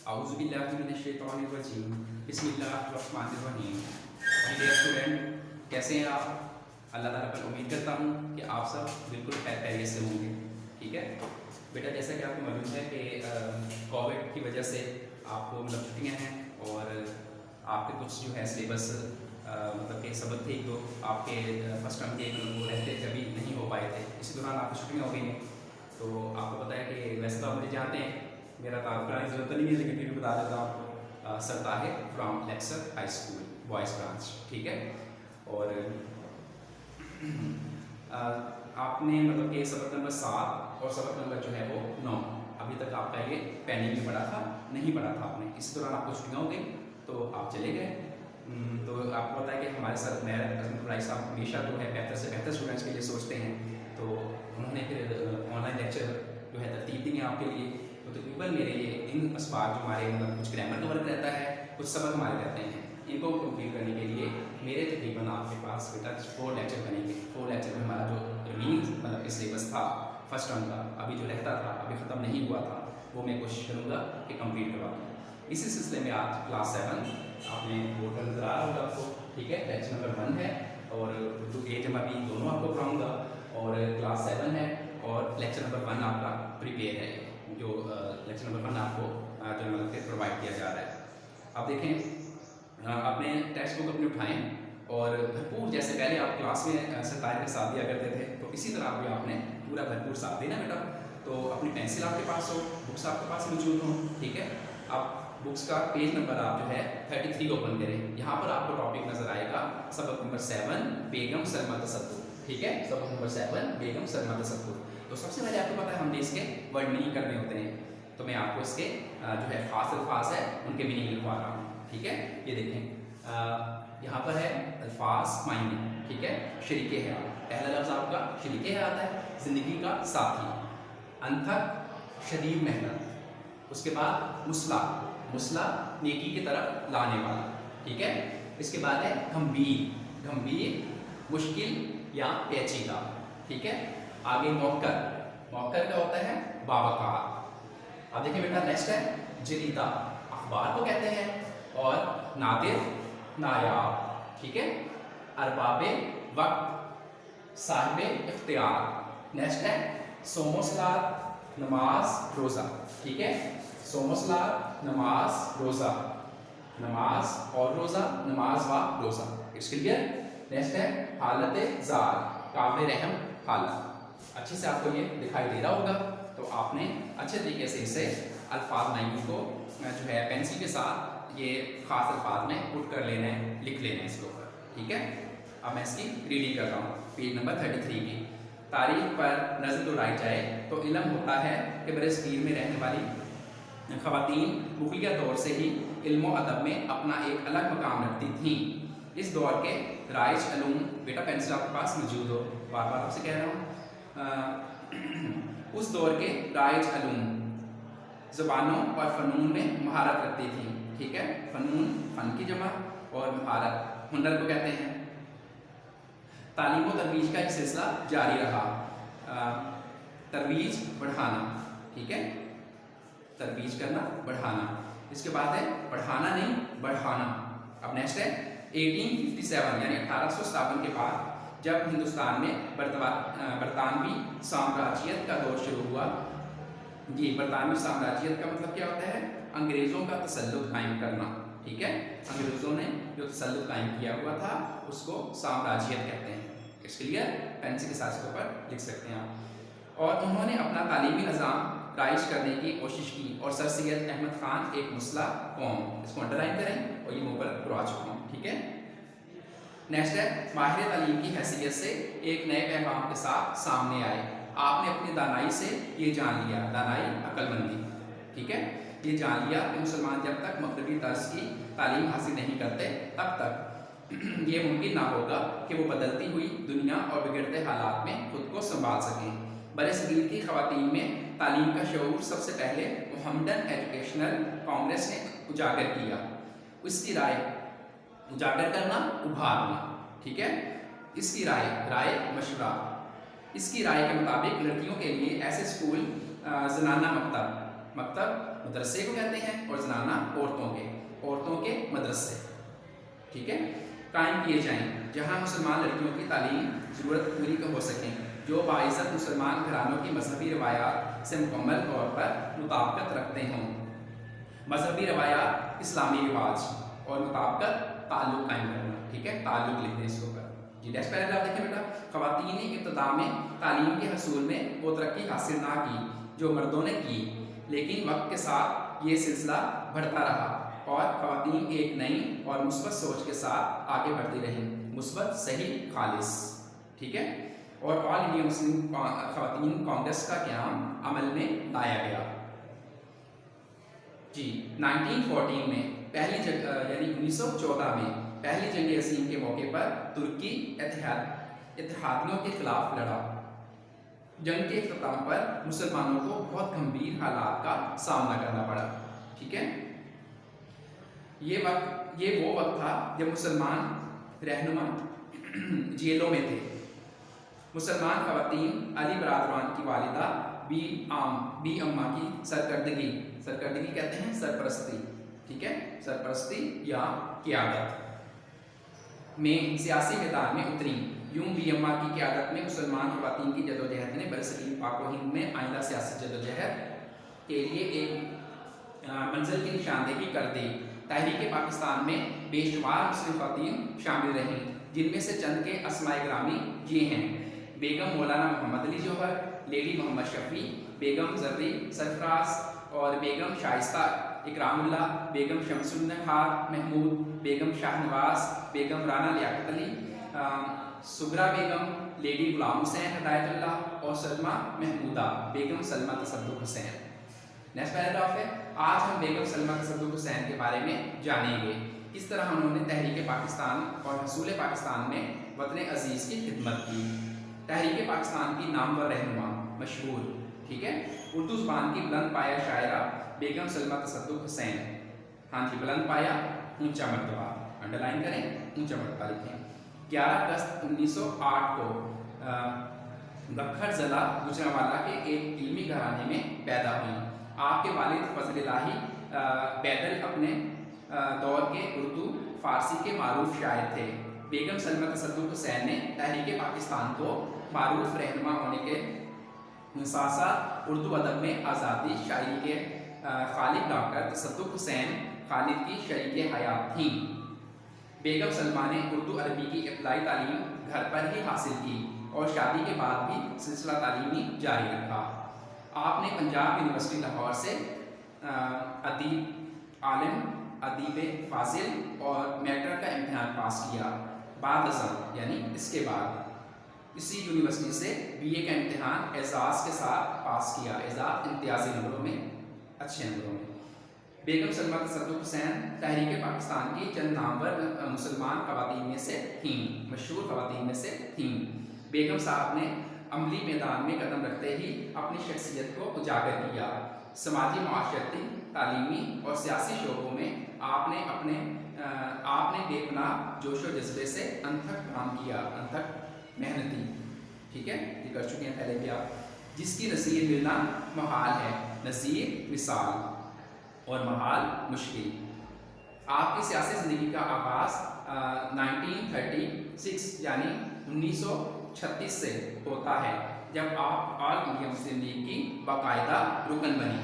औज़ुबिल्लाहिमिनश्शैतानिर्रजीम बिस्मिल्लाहिर्रहमानिर्रहीम। Dear student, कैसे हैं आप? अल्लाह ताला पर उम्मीद करता हूँ कि आप सब बिल्कुल खैरियत से होंगे। ठीक है बेटा, जैसा कि आपको मालूम है कि कोविड की वजह से आपको मतलब छुट्टियाँ हैं और आपके कुछ जो है सिलेबस मतलब के सबक थे जो आपके फर्स्ट टर्म के वो रहते थे, अभी नहीं हो पाए थे। इसी दौरान आपकी छुट्टियाँ हो गई हैं। तो आपको पता है कि वैसे तो आप मुझे जानते हैं, मेरा तारुफ कराने की ज़रूरत नहीं है, लेकिन फिर भी बता देता हूँ आपको। सर ताहिर फ्रॉम लेक्सर हाई स्कूल बॉयज़ ब्रांच। ठीक है, और आपने मतलब कि सबक नंबर 7 और सबक नंबर जो है वो 9 अभी तक आपका ये पेंडिंग में पड़ा था, नहीं पढ़ा था आपने। इस दौरान आपको छुट्टियाँ हो गई तो आप चले गए। तो आपको पता है कि हमारे साथ मेरा भाई साहब हमेशा जो है बेहतर से बेहतर स्टूडेंट्स के लिए सोचते हैं। तो उन्होंने फिर ऑनलाइन लेक्चर जो है तरतीब दी है आपके लिए। तो तकरीबन मेरे ये इन असबाब जो हमारे मतलब कुछ ग्रामर का वर्क रहता है, कुछ सबक हमारे रहते हैं, इनको कंप्लीट करने के लिए मेरे तकरीबन आपके पास बेटा 4 लेक्चर बनेंगे। 4 लेक्चर में हमारा जो रिमीनिंग मतलब सिलेबस था फर्स्ट टर्म का, अभी जो रहता था, अभी ख़त्म नहीं हुआ था, वो मैं कोशिश करूँगा कि कंप्लीट करवा दूँ। इसी सिलसिले में आज क्लास 7 आपने बोर्ड पर नजर आ रहा होगा आपको। ठीक है, लेक्चर नंबर 1 है और उर्दू A जमा B दोनों आपको पढ़ाऊँगा, और क्लास 7 है और लेक्चर नंबर 1 आपका प्रिपेयर है, जो लेक्चर नंबर 1 आपको जो मतलब प्रोवाइड किया जा रहा है। अब देखें, आपने टेक्स्ट बुक अपने उठाएँ और भरपूर, जैसे पहले आप क्लास में सरताज के साथ दिया करते थे, तो इसी तरह भी आपने पूरा भरपूर साथ देना बेटा। तो अपनी पेंसिल आपके पास हो, बुक्स आपके पास मौजूद हों। ठीक है, अब बुक्स का पेज नंबर आप जो है 33 ओपन करें। यहाँ पर आपको टॉपिक नजर आएगा सबक नंबर 7 बेगम सलमा तसद्दुर। ठीक है, सबक नंबर 7 बेगम सलमा तसद्दुर। तो सबसे पहले आपको पता है हमने इसके वर्ड मीनिंग करने होते हैं, तो मैं आपको इसके जो है खास अल्फाज है उनके मीनिंग लिखवा रहा हूँ। ठीक है, ये देखें, यहाँ पर है अल्फाज मायने। ठीक है, शरीके है, पहला लफ्ज़ आपका शरीके है आता है, ज़िंदगी का साथी। अनथक शदीद मेहनत, उसके बाद मुसला, मुसला नेकी की तरफ लाने वाला। ठीक है, इसके बाद है गंभीर, गंभीर मुश्किल या पेचीदा। ठीक है, आगे मौकर, मौकर का होता है बावकार। अब देखिए बेटा, नेक्स्ट है जरीदा, अखबार को कहते हैं, और नादिर नायाब। ठीक है, अरबाबे वक्त, साहिबे इख्तियार। नेक्स्ट है सोमोसलात, नमाज रोज़ा। ठीक है, सोमोसलात नमाज रोज़ा, नमाज और रोज़ा, नमाज व रोज़ा। It's clear. नेक्स्ट है हालत ज़ार, काबिल रहम हालत। अच्छे से आपको ये दिखाई दे रहा होगा, तो आपने अच्छे तरीके से इसे अल्फाज मायने को जो है पेंसिल के साथ ये खास अल्फाज में पुट कर लेना है, लिख लेना है इसके ऊपर। ठीक है, अब मैं इसकी रीडिंग करता हूँ पेज नंबर 33 की। तारीख पर नज़र दौड़ाई जाए तो इल्म होता है कि बरसगीर में रहने वाली ख़वातीन मुग़लिया दौर से ही इल्म व अदब में अपना एक अलग मकाम रखती थीं। इस दौर के राइज अलूम, बेटा पेंसिल आपके पास मौजूद हो, बार बार आपसे कह रहा हूँ, उस दौर के राइज अलूम ज़बानों और फ़नून में महारत रखती थी। ठीक है, फ़नून फ़न की जमा और महारत हुनर को कहते हैं। तालीम व तरवीज का एक सिलसिला जारी रहा, तरवीज बढ़ाना। ठीक है, तरवीज करना, बढ़ाना। इसके बाद है बढ़ाना नहीं बढ़ाना। अब नेक्स्ट है 1857 यानी 1857 के बाद जब हिंदुस्तान में बरतानवी साम्राज्यत का दौर शुरू हुआ। ये बरतानवी साम्राज्यत का मतलब क्या होता है? अंग्रेज़ों का तसल्लुत कायम करना। ठीक है, अंग्रेज़ों ने जो तसल्लुत कायम किया हुआ था उसको साम्राज्यत कहते हैं। इसके लिए पेंसिल के साथ इसके ऊपर लिख सकते हैं आप। और उन्होंने अपना तालीमी निज़ाम राइज करने की कोशिश की, और सर सैयद अहमद ख़ान एक मुस्ला कौम, इसको अंडरलाइन करें और ये मुँह पर करवा चुका हूँ। ठीक है, नेक्स्ट है माहिर तालीम की हैसियत से एक नए पैगाम के साथ सामने आए। आपने अपनी दानाई से ये जान लिया, दानाई अक्लमंदी। ठीक है, ये जान लिया कि मुसलमान जब तक मग़रिबी तर्ज की तालीम हासिल नहीं करते तब तक ये मुमकिन ना होगा कि वो बदलती हुई दुनिया और बिगड़ते हालात में खुद को संभाल सकें। बरसगीर की ख़वातीन में तालीम का शऊर सबसे पहले मोहम्मदन एजुकेशनल कांग्रेस ने उजागर किया। उसकी राय, उजागर करना, उभारना। ठीक है, इसकी राय, राय मशवरा, इसकी राय के मुताबिक लड़कियों के लिए ऐसे स्कूल जनाना मकतब, मकतब मदरसे को कहते हैं और जनाना औरतों के मदरसे, ठीक है, कायम किए जाएं जहां मुसलमान लड़कियों की तालीम ज़रूरत पूरी हो सकें, जो बाइज़्ज़त मुसलमान घरानों की मजहबी रवायात से मुकम्मल तौर पर मुताबिकत रखते हों। मजहबी रवायात, इस्लामी रिवाज और मुताबिकत ताल्लुक़ कायम करना, ठीक है, ताल्लुक़ लिख दें इसके ऊपर। जी नेक्स्ट पैराग्राफ देखें बेटा, ख़वातीन ने इब्तिदा में तालीम के हसूल में वो तरक्की हासिल ना की जो मर्दों ने की, लेकिन वक्त के साथ ये सिलसिला बढ़ता रहा और ख़वातीन एक नई और मुस्बत सोच के साथ आगे बढ़ती रहीं, मुस्बत, सही, खालिस, ठीक है। और ऑल इंडिया मुस्लिम ख़वातीन कांग्रेस का क़याम अमल में लाया गया। जी 1914 में पहली यानी 1914 में पहली जंग अज़ीम के मौके पर तुर्की इत्तेहादियों के खिलाफ लड़ा। जंग के इख्तिताम पर मुसलमानों को बहुत गंभीर हालात का सामना करना पड़ा, ठीक है। ये वो वक्त था जब मुसलमान रहनुमा जेलों में थे। मुसलमान ख़वातीन अली बरादरान की वालिदा बी अम्मा की सरकर्दगी कहते हैं सरपरस्ती, ठीक है, सरपरस्ती या क़यादत में सियासी मैदान में उतरी। यूं बी अम्मा की क़यादत में मुसलमान ख़वातीन की जदोजहद ने बरसगीर पाक व हिंद में आइंदा सियासी जदोजहद के लिए एक मंजिल की निशानदेही कर दी। तहरीक पाकिस्तान में बेशुमार मुस्लिम ख़वातीन शामिल रहीं, जिनमें से चंद के अस्माए ग्रामी ये हैं: बेगम मौलाना मोहम्मद अली जौहर, लेडी मोहम्मद शफ़ी, बेगम ज़र्री सरफराज और बेगम शाइस्ता इकरामुल्ला, बेगम शमसुन्नहार महमूद, बेगम शाहनवाज, बेगम राना लियाकत अली, सुगरा बेगम, लेडी गुलाम हुसैन हिदायतुल्लाह और सलमा महमूदा, बेगम सलमा तसद्दुक़ हुसैन। नेक्स्ट पैराग्राफ है, आज हम बेगम सलमा तसद्दुक़ हुसैन के बारे में जानेंगे। किस तरह उन्होंने तहरीक पाकिस्तान और हसूल पाकिस्तान में वतन अजीज़ की खिदमत की। तहरीक पाकिस्तान की नामवर रहनुमा मशहूर, ठीक है, उर्दू ज़ुबान की बुलंद पाया शायरा बेगम सलमा तसद्दुक़ हुसैन। हाँ जी, बुलंद पाया, ऊंचा मर्तबा, अंडरलाइन करें, ऊंचा मर्तबा लिखें। 11 अगस्त 1908 को गखर ज़िला गुजरांवाला के एक इल्मी घराने में पैदा हुई। आपके वालिद फजल इलाही बैदल अपने दौर के उर्दू फ़ारसी के मारूफ शायर थे। बेगम सलमा तसद्दुक़ हुसैन ने तहरीक पाकिस्तान को मारूफ रहनुमा होने के साथ साथ उर्दू अदब में आज़ादी शायरी के खालिद डॉक्टर तसद्दुक़ हुसैन खालिद की शरीक हयात थीं। बेगम सलमा ने उर्दू अरबी की इब्तदाई तालीम घर पर ही हासिल की और शादी के बाद भी सिलसिला तालीमी जारी रखा। आपने पंजाब यूनिवर्सिटी लाहौर से अदीब फाजिल और मैट्रिक का इम्तहान पास किया। बाद यानी इसके बाद इसी यूनिवर्सिटी से बीए का इम्तहान एजाज़ के साथ पास किया, एजाज़ इम्तियाज़ी नंबरों में, अच्छे नंबरों में। बेगम सलमा तसद्दुक़ हुसैन तहरीक पाकिस्तान की चंद नामवर मुसलमान ख़वातीन में से थीं, मशहूर ख़वातीन में से थीं। बेगम साहब ने अमली मैदान में कदम रखते ही अपनी शख्सियत को उजागर किया। समाजी, माशरती, तालीमी और सियासी शोबों में आपने बेपनाह जोश व जज्बे से अनथक काम किया, अनथक मेहनती, ठीक है, ये कर चुके हैं पहले भी आप। जिसकी नसीर मिलना महाल है, नसीर मिसाल और महाल मुश्किल। आपकी सियासी ज़िंदगी का आगाज़ 1936 यानी 1936 से होता है, जब आप ऑल इंडिया मुस्लिम लीग की बाकायदा रुकन बनी।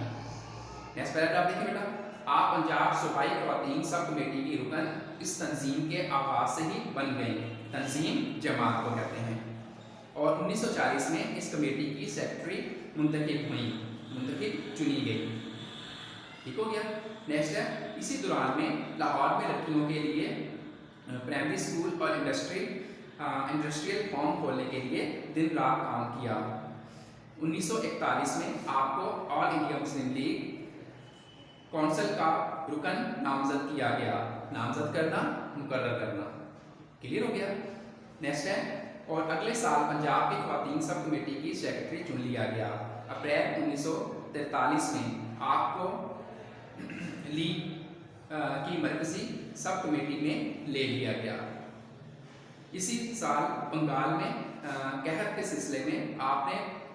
नेक्स्ट पैराग्राफ देखिए बेटा, आप पंजाब सूबाई ख़वातीन सब कमेटी की रुकन इस तंजीम के आगाज़ से ही बन गई। तंजीम जमात को कहते हैं। और 1940 में इस कमेटी की सेक्रेटरी मुंतखब चुनी गई, ठीक हो गया। नेक्स्ट है, इसी दौरान में लाहौर में लड़कियों के लिए प्राइमरी स्कूल और इंडस्ट्रियल फॉर्म खोलने के लिए दिन रात काम किया। 1941 में आपको all India Muslim league council का रुकन नामजद किया गया। नामजद करना, मुकर्रर करना, क्लियर हो गया। नेक्स्ट है, और अगले साल पंजाब की ख़वातीन सब कमेटी की सेक्रेटरी चुन लिया गया। अप्रैल 1943 में आपको लीग की मरकज़ी सब कमेटी में ले लिया गया। इसी साल बंगाल में कहत के सिलसिले में आपने,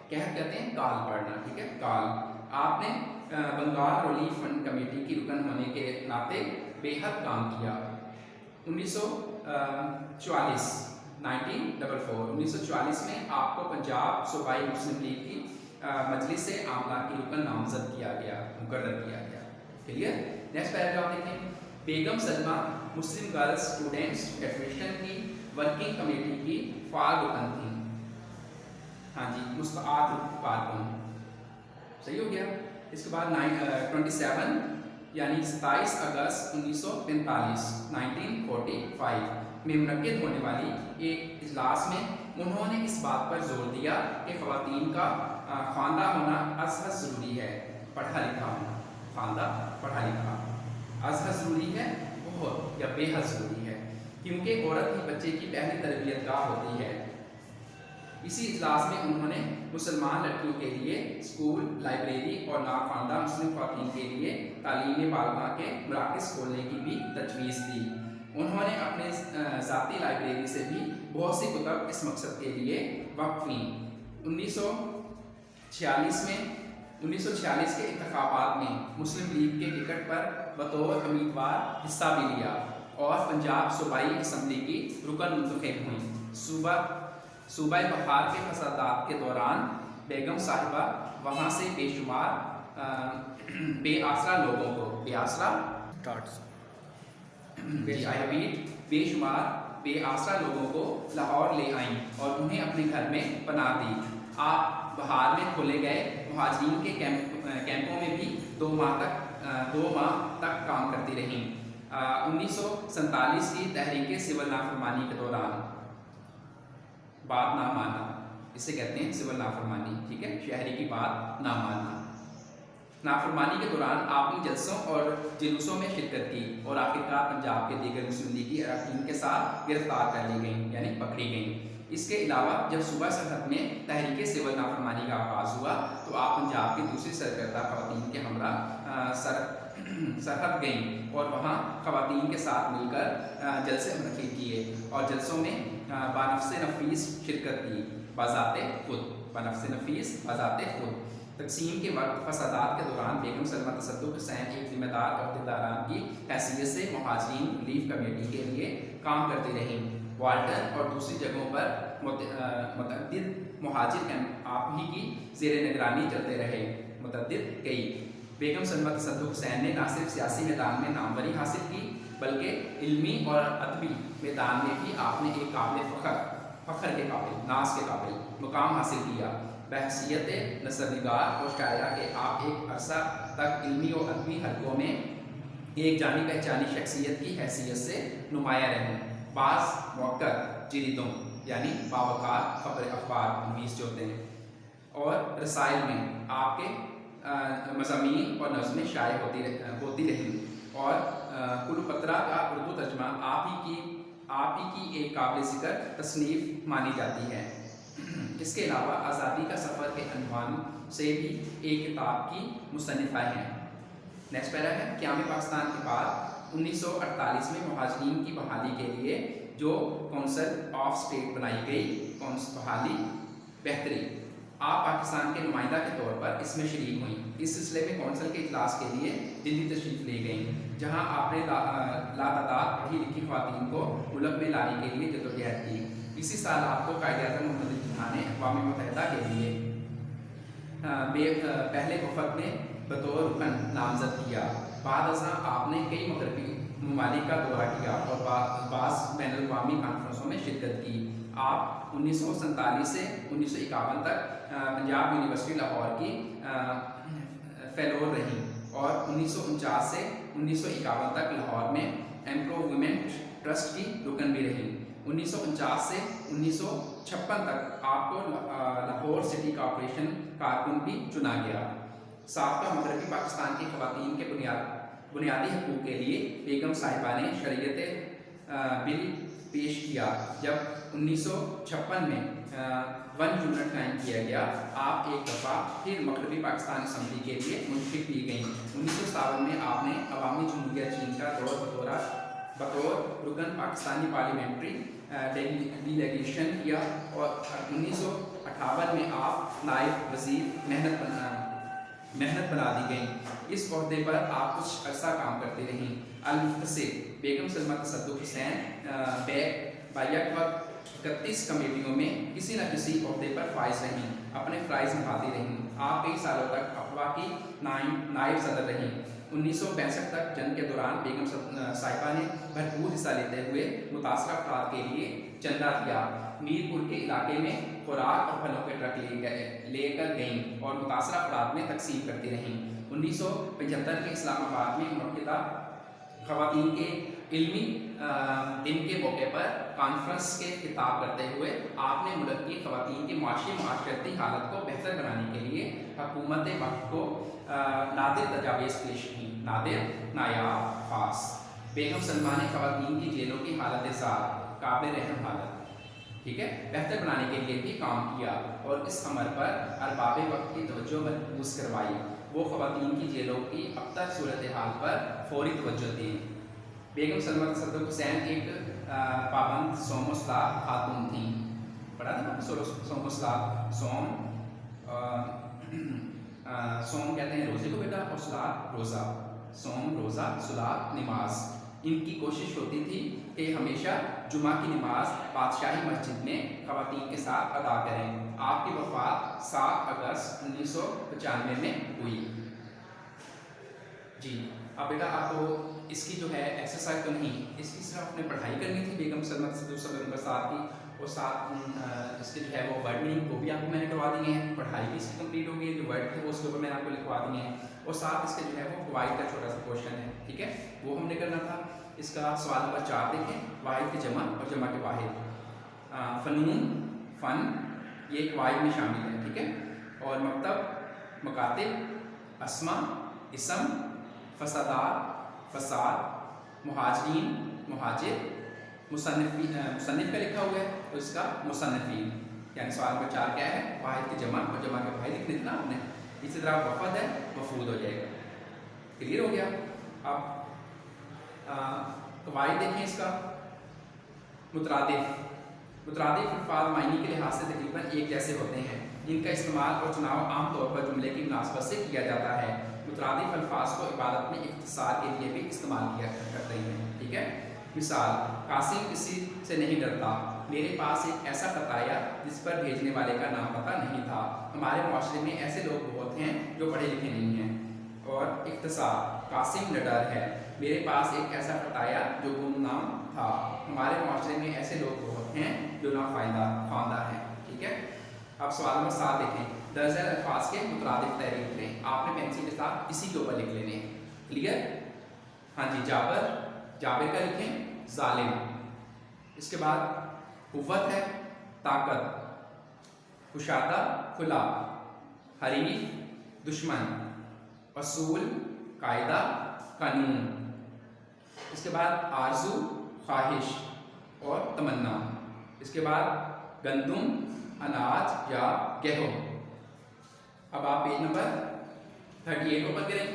कहत कहते हैं काल पढ़ना, ठीक है, काल, आपने बंगाल रिलीफ फंड कमेटी की रुकन होने के नाते बेहद काम किया। 1944 में आपको पंजाब सूबाई मुस्लिम लीग की मजलिस से आमला की रुकन नामजद किया गया, मुकर्रर किया गया। क्लियर। नेक्स्ट पैराग्राफ देखें। Begum Salma Muslim girls students federation की वर्किंग कमेटी की फाल रुकन थी। हाँ जी, मुस्ताद कारकुन, सही हो गया। इसके बाद 27 यानी 27 अगस्त 1945 में मुनक्किद होने वाली एक इजलास में उन्होंने इस बात पर जोर दिया कि ख़वातीन का ख़वानदा होना अज़हद ज़रूरी है, पढ़ा लिखा होना। ख़वानदा पढ़ा लिखा अज़हद ज़रूरी है, बहुत या बेहद ज़रूरी है, क्योंकि औरत ही बच्चे की पहली तरबियतगाह होती है। इसी इजलास में उन्होंने मुसलमान लड़कियों के लिए स्कूल, लाइब्रेरी और नाख़वानदा मुस्लिम ख़वातीन के लिए तालीम बालगा के मराकज़ खोलने की भी तजवीज़ दी। उन्होंने अपने ज़ाती लाइब्रेरी से भी बहुत सी कुतब इस मकसद के लिए वक्फ की। 1946 के इंतखाबात में मुस्लिम लीग के टिकट पर बतौर उम्मीदवार हिस्सा भी लिया और पंजाब सूबाई असम्बली की रुकन मुंतखब हुई। सूबा बहार के फसादात के दौरान बेगम साहिबा वहाँ से बेशुमार बेआसरा लोगों को बेशुमार बेआसरा लोगों को लाहौर ले आईं और उन्हें अपने घर में पनाह दी। आप बहार में खोले गए मुहाजिरीन के कैंपों में भी 2 माह तक काम करती रहीं। 1947 की तहरीक सिविल नाफरमानी के दौरान बात ना मानना, इसे कहते हैं सिविल नाफरमानी, ठीक है, शहरी की बात ना मानना। नाफरमानी के दौरान आपने जलसों और जुलूसों में शिरकत की और आखिरकार पंजाब के दीगर मुस्लिम लीगी अरकान के साथ गिरफ्तार कर ली गई, यानी पकड़ी गई। इसके अलावा जब सूबा सरहद में तहरीक सिविल नाफरमानी का आगाज़ हुआ तो आप पंजाब की दूसरी सरकर्दा ख़वातीन के हमरा सरहद गईं और वहाँ ख़वातीन के साथ मिलकर जलसे मुनक़िद किए और जलसों में बानफ़्स नफ़ीस शिरकत की, बाज़ाते खुद। तकसीम के वक्त फसादात के दौरान बेगम सलमा तसद्दुक़ हुसैन एक ज़िम्मेदार अहदेदारान की हैसियत से मुहाजिरीन रिलीफ कमेटी के लिए काम करती रहीं। वाल्टन और दूसरी जगहों पर मुतअद्दिद मुहाजिर कैंप आप ही की ज़ेर निगरानी चलते रहे। बेगम सलमा तसद्दुक़ हुसैन ने न सिर्फ सियासी मैदान में नामवरी हासिल की बल्कि इल्मी और अदबी मैदान में भी आपने एक फ़ख्र के काबिल नाज के काबिल मुकाम हासिल किया। बहसीयत नसरनिगार और शायरा के आप एक अरसा तक इल्मी और अदबी हलकों में एक जानी पहचानी शख्सियत की हैसियत से नुमाया रहे। बाज़ मौक़र जरीदों यानी बावकार खबर अखबार नवीस जो होते हैं और रसाइल में आपके मज़ामीन और नज़्में शाये होती रहीं और कुलपत्रा का उर्दू तर्जमा आप ही की एक काबिल ज़िक्र तसनीफ़ मानी जाती है। इसके अलावा आज़ादी का सफ़र के अनवान से भी एक किताब की मुसन्निफ़ा हैं। नेक्स्ट पैरा है। क़याम पाकिस्तान के बाद 1948 में मुहाजिरीन की बहाली के लिए जो कौंसल ऑफ स्टेट बनाई गई, बहाली बेहतरी, आप पाकिस्तान के नुमाइंदा के तौर पर इसमें शरीक हुई। इस सिलसिले में कौंसल के इजलास के लिए दिल्ली तशरीफ़ ले गई, जहाँ आपने लातादाद पढ़ी लिखी ख़वातीन को मुल्क में लाने के लिए जदोजहद की। इसी साल आपको कायदे-ए-आज़म मोहम्मद अली जिन्ना ने अक़वाम मुत्तहिदा के लिए पहले वफ़द में बतौर रुकन नामज़द किया। बाद अज़ां आपने कई मग़रबी ममालिक का दौरा किया और बाज़ बैनुल-अक़वामी कॉन्फ्रेंसों में शिरकत की। आप 1947 से 1951 तक पंजाब यूनिवर्सिटी लाहौर की फ़ेलो रहीं और 1949 से 1951 तक लाहौर में एम्प्रूवमेंट ट्रस्ट की रुकन भी रहीं। 1949 से 1956 तक आपको लाहौर सिटी कॉर्पोरेशन कारकुन भी चुना गया। साबका मगरबी पाकिस्तान की ख़वातीन के बुनियादी हकूक़ के लिए बेगम साहिबा ने शरीयत बिल पेश किया। जब 1956 में 1 यूनिट कायम किया गया, आप एक दफ़ा फिर मगरबी पाकिस्तान असम्बली के लिए मुंतखब की गई। 1957 में आपने अवामी जमहूरियत चीन का बतौर रुकन पाकिस्तानी पार्लियामेंट्री डेलीगेशन किया और 1958 में आप नायब वज़ीर मेहनत बना दी गई। इस ओहदे पर आप कुछ अरसा काम करती रहीं। अल-मुहतसिब बेगम सलमा तसद्दुक़ हुसैन बेग बायक वक्त 31 कमेटियों में किसी न किसी ओहदे पर फाइज रहीं, अपने फ़राइज़ निभाती रहीं। आप कई सालों तक अफवा की नायब सदर रहीं। 1965 तक जंग के दौरान बेगम साहिबा ने भरपूर हिस्सा लेते हुए मुतासरा अफराद के लिए चंदा दिया। मीरपुर के इलाके में खुराक और फलों के ट्रक लेकर गईं और मुतासरा अफराद में तकसीम करती रहीं। 1975 के इस्लामाबाद में मुनक्किदा ख़वातीन के इल्मी दिन के मौके पर कॉन्फ्रेंस के खिताब करते हुए आपने मुल्क की ख़वातीन की माशरती हालत को बेहतर बनाने के लिए हुकूमत वक्त को नादिर तजावीज़ पेश की। नादिर, नायाब, ख़ास। बेगम सलमा ने ख़वातीन की जेलों की हालत काबिल रहम हालत, ठीक है, बेहतर बनाने के लिए भी काम किया और इस अमर पर अरबाब वक्त की तवज्जो मरकूज़ करवाई। वो ख़वातीन की जेलों की अब तक सूरत हाल पर फौरी तवज्जो दी। बेगम सलमा तसद्दुक़ हुसैन एक पाबंद सोमोसलाह खातून थी। पढ़ा था ना सोमोसलाह, सोम कहते हैं रोज़े को बेटा, और सलात रोज़ा, सोम रोज़ा, सलात नमाज। इनकी कोशिश होती थी कि हमेशा जुमा की नमाज बादशाही मस्जिद में ख़वातीन के साथ अदा करें। आपकी वफ़ात 7 अगस्त 1995 में हुई। जी, अब बेटा आपको इसकी जो है एक्सरसाइज तो नहीं, इसकी सिर्फ आपने पढ़ाई करनी थी बेगम सलमा तसद्दुक़ साथ की, और साथ इसके जो है वो वर्ड मीनिंग वो भी आपको मैंने करवा दिए हैं। पढ़ाई भी इसकी कंप्लीट होगी, जो वर्ड थे वो उसके ऊपर मैंने आपको लिखवा दिए हैं, और साथ इसके जो है वो फ़वाइद का छोटा सा क्वेश्चन है, ठीक है, वो हमने करना था। इसका सवाल नंबर 4 देखें, वाहिद के जमा और जमा के वाहिद। फ़नून, फ़न, ये वाहिद में शामिल है, ठीक है, और मकतब, मकातिब, अस्मा, इसम, फसादात, फसाद, मुहाजिरीन, मुहाजिर, मुसन्निफ़ का लिखा हुआ है तो इसका मुसन्निफ़ीन। यानी सवाल नंबर 4 क्या है, वाहिद की जमा और जमा के वाहिद लिख देना आपने। इसी तरह वफ़द है, वफूद हो जाएगा। क्लियर हो गया। अब कवायद देखें इसका। मुतरादिफ अल्फाज मायने के लिहाज से तकरीबन एक जैसे होते हैं। इनका इस्तेमाल और चुनाव आम तौर पर जुमले की मुनासबत से किया जाता है। मुतरादिफ अल्फाज को इबारत में इख्तिसार के लिए भी इस्तेमाल किया करते हैं, ठीक है। मिसाल, कासिम किसी से नहीं डरता। मेरे पास एक ऐसा खत आया जिस पर भेजने वाले का नाम पता नहीं था। हमारे माशरे में ऐसे लोग बहुत हैं जो पढ़े लिखे नहीं हैं। और इख्तिसार, कासिम निडर है। मेरे पास एक ऐसा खत आया जो गुमनाम था। हमारे माशरे में ऐसे लोग बहुत हैं जो नाख्वानदा हैं, ठीक है। अब सवाल नंबर 7 देखें। दर्जन अल्फाज के मुतरादिफ तहरीर करें। आपने पेंसिल के साथ इसी के ऊपर लिख लेने हैं। क्लियर? हाँ जी, जाबिर का लिखें, जालिम। इसके बाद कुव्वत है, ताकत, कुशादा, खुला, हरीफ, दुश्मन, असूल, कायदा, कानून। इसके बाद आरजू, ख्वाहिश और तमन्ना। इसके बाद गंदुम, अनाज या गेहूँ। अब आप पेज नंबर 38 ओपन करें।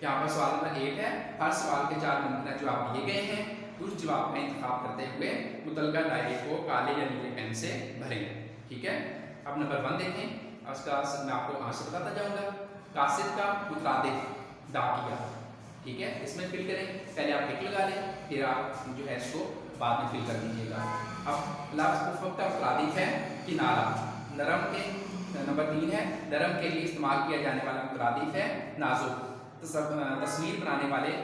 यहाँ पर सवाल नंबर 1 है। हर सवाल के 4 मुमकिन जवाब दिए गए हैं। उस जवाब का इंतखाब करते हुए मुतलका दायरे को काले या नीले पेन से भरें, ठीक है। अब नंबर 1 देखें। उसका मैं आपको आंसर बताता जाऊँगा। कासिद का मुतरादिफ डाकिया, ठीक है, इसमें फिल करें। पहले आप टिक लगा लें, फिर आप जो है इसको बाद में फिल कर दीजिएगा। अब लफ्ज़ उफ़क़ का मुतरादिफ है किनारा। नरम के नंबर 3 है। नरम के लिए इस्तेमाल किया जाने वाला मुतरादिफ है नाजुक। तस्वीर बनाने वाले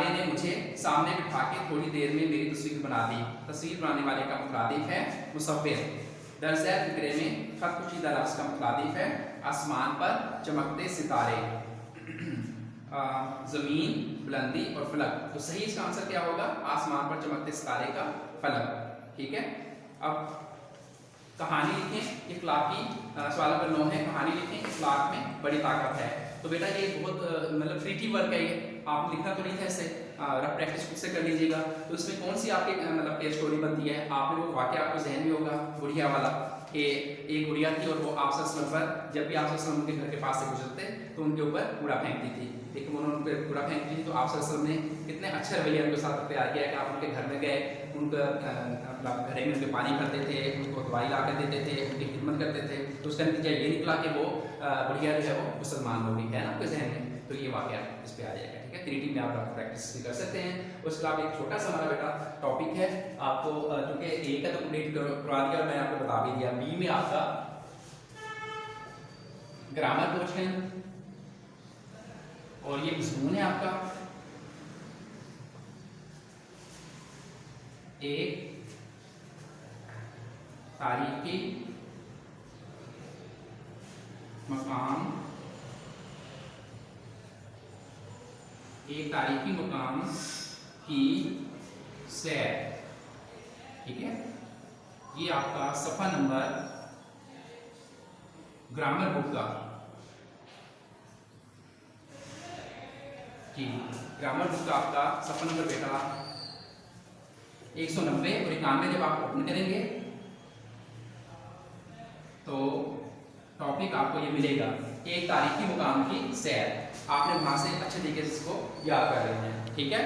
ने मुझे सामने बिठा के थोड़ी देर में मेरी तस्वीर बना दी। तस्वीर बनाने वाले का मुतरादिफ है मुसव्विर। दर्ज़ फ़िक्रे में ख़त कुशीदा लफ्ज़ का मुतरादिफ है आसमान पर चमकते सितारे। ज़मीन, बुलंदी और फलक। तो सही इसका आंसर क्या होगा? आसमान पर चमकते सितारे का फलक, ठीक है। अब कहानी लिखें इखलाकी। सवाल नंबर 9 है। कहानी लिखें इखलाक में बड़ी ताकत है। तो बेटा ये बहुत मतलब ट्रिकी वर्क है। ये आप लिखना तो नहीं था इसे, रफ प्रैक्टिस खुद से कर लीजिएगा। तो इसमें कौन सी आपकी मतलब के स्टोरी बनती है? आपने वो वाक़या आपको जहन में होगा गुड़िया वाला, कि एक गुड़िया थी और वो आप पर जब भी आप उनके घर के पास से गुजरते तो उनके ऊपर कूड़ा फेंकती थी। लेकिन उन्होंने उन पर बुरा फेंक दी। तो आप सल्लल्लाहु अलैहि वसल्लम ने कितने अच्छे रवैये उनके साथ तैयार किया कि आप उनके घर में गए, उनका घरे में उनके पानी भरते थे, उनको दवाई ला कर देते थे, उनकी खिदमत करते थे। तो उसका नतीजा ये निकला कि वो बुढ़िया जो है वो मुसलमान हो गई है ना आपके जहन में। तो ये वाक़या इस पर आ जाएगा, ठीक है। क्रिएटिव में आप प्रैक्टिस भी कर सकते हैं। उसके बाद एक छोटा सा हमारा बेटा टॉपिक है, आपको क्योंकि ए का तो कंप्लीट करवा दिया और मैंने आपको बता भी दिया। बी में आपका ग्रामर क्वेश्चन और ये मज़मून है आपका एक तारीखी मकाम, एक तारीखी मकाम की सैर, ठीक है। ये आपका सफ़ा नंबर ग्रामर बुक का जी, ग्रामर बुक का आपका सफ़ा नंबर बेटा 190 और 91 जब आप ओपन करेंगे तो टॉपिक आपको ये मिलेगा, एक तारीखी मुकाम की सैर। आपने वहाँ से अच्छे तरीके से इसको याद कर लेना है, ठीक है।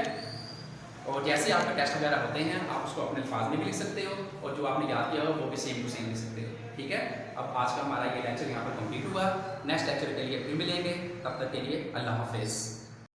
और जैसे आपके टेस्ट वगैरह होते हैं आप उसको अपने अल्फाज में भी लिख सकते हो और जो आपने याद किया हो वो भी सेम टू सेम लिख सकते हो, ठीक है। अब आज का हमारा ये लेक्चर यहाँ पर कंप्लीट हुआ। नेक्स्ट लेक्चर के लिए फिर मिलेंगे, तब तक के लिए अल्लाह हाफिज़।